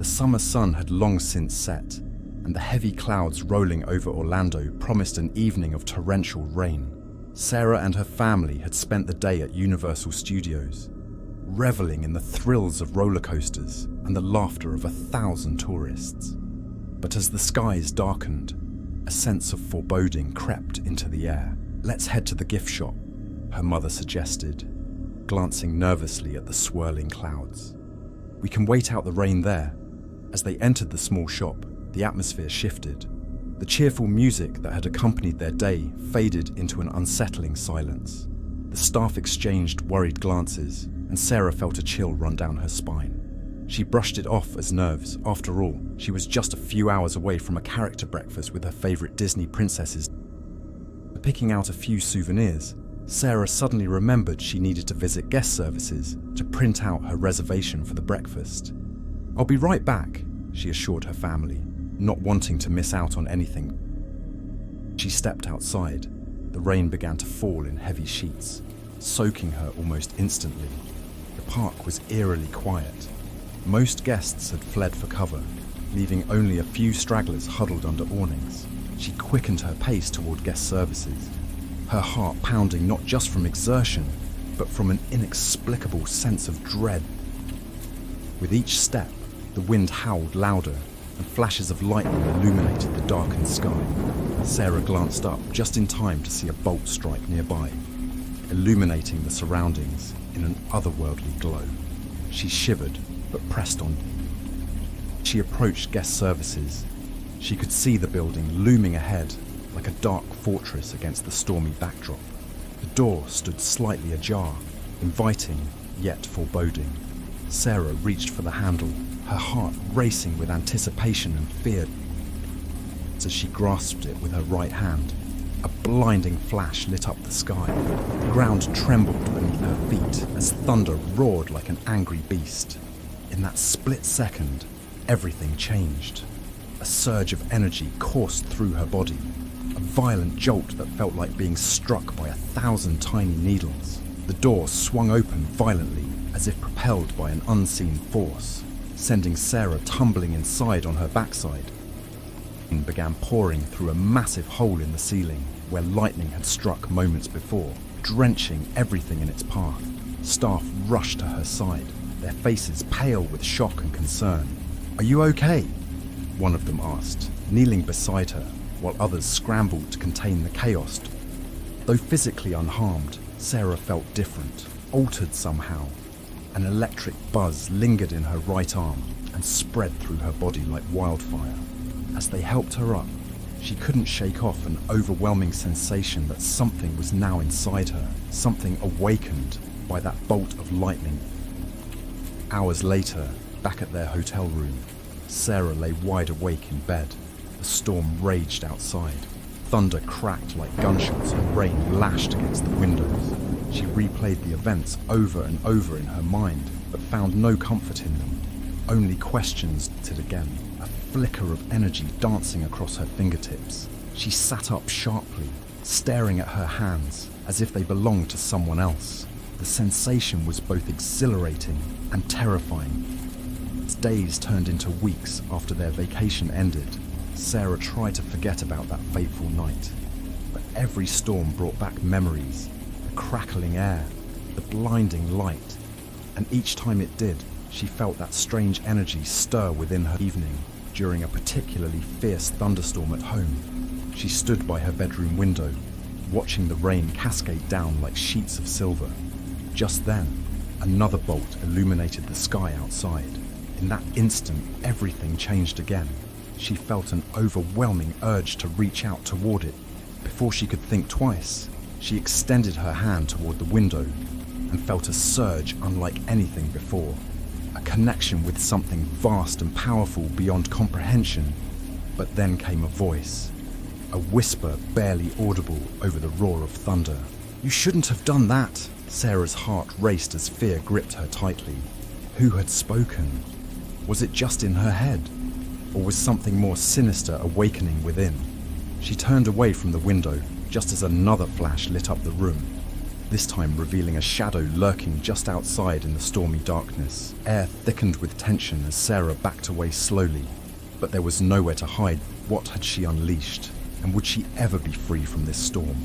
The summer sun had long since set, and the heavy clouds rolling over Orlando promised an evening of torrential rain. Sarah and her family had spent the day at Universal Studios, reveling in the thrills of roller coasters and the laughter of 1,000 tourists. But as the skies darkened, a sense of foreboding crept into the air. "Let's head to the gift shop," her mother suggested, glancing nervously at the swirling clouds. "We can wait out the rain there." As they entered the small shop, the atmosphere shifted. The cheerful music that had accompanied their day faded into an unsettling silence. The staff exchanged worried glances, and Sarah felt a chill run down her spine. She brushed it off as nerves. After all, she was just a few hours away from a character breakfast with her favorite Disney princesses. Picking out a few souvenirs, Sarah suddenly remembered she needed to visit guest services to print out her reservation for the breakfast. "I'll be right back," she assured her family, not wanting to miss out on anything. She stepped outside. The rain began to fall in heavy sheets, soaking her almost instantly. The park was eerily quiet. Most guests had fled for cover, leaving only a few stragglers huddled under awnings. She quickened her pace toward guest services, her heart pounding not just from exertion, but from an inexplicable sense of dread. With each step, the wind howled louder, and flashes of lightning illuminated the darkened sky. Sarah glanced up just in time to see a bolt strike nearby, illuminating the surroundings in an otherworldly glow. She shivered, but pressed on. She approached guest services. She could see the building looming ahead like a dark fortress against the stormy backdrop. The door stood slightly ajar, inviting yet foreboding. Sarah reached for the handle, her heart racing with anticipation and fear. As she grasped it with her right hand, a blinding flash lit up the sky. The ground trembled beneath her feet as thunder roared like an angry beast. In that split second, everything changed. A surge of energy coursed through her body, a violent jolt that felt like being struck by 1,000 tiny needles. The door swung open violently, as if propelled by an unseen force, sending Sarah tumbling inside on her backside. Rain began pouring through a massive hole in the ceiling where lightning had struck moments before, drenching everything in its path. Staff rushed to her side, their faces pale with shock and concern. "Are you okay?" one of them asked, kneeling beside her, while others scrambled to contain the chaos. Though physically unharmed, Sarah felt different, altered somehow. An electric buzz lingered in her right arm and spread through her body like wildfire. As they helped her up, she couldn't shake off an overwhelming sensation that something was now inside her, something awakened by that bolt of lightning. Hours later, back at their hotel room, Sarah lay wide awake in bed. The storm raged outside. Thunder cracked like gunshots and rain lashed against the windows. She replayed the events over and over in her mind, but found no comfort in them. Only questions did again, a flicker of energy dancing across her fingertips. She sat up sharply, staring at her hands as if they belonged to someone else. The sensation was both exhilarating and terrifying. As days turned into weeks after their vacation ended, Sarah tried to forget about that fateful night. But every storm brought back memories, the crackling air, the blinding light, and each time it did, she felt that strange energy stir within her. Evening, during a particularly fierce thunderstorm at home, she stood by her bedroom window, watching the rain cascade down like sheets of silver. Just then, another bolt illuminated the sky outside. In that instant, everything changed again. She felt an overwhelming urge to reach out toward it. Before she could think twice, she extended her hand toward the window and felt a surge unlike anything before. A connection with something vast and powerful beyond comprehension. But then came a voice, a whisper barely audible over the roar of thunder. "You shouldn't have done that." Sarah's heart raced as fear gripped her tightly. Who had spoken? Was it just in her head? Or was something more sinister awakening within? She turned away from the window just as another flash lit up the room. this time revealing a shadow lurking just outside in the stormy darkness. Air thickened with tension as Sarah backed away slowly, but there was nowhere to hide. What had she unleashed, and would she ever be free from this storm?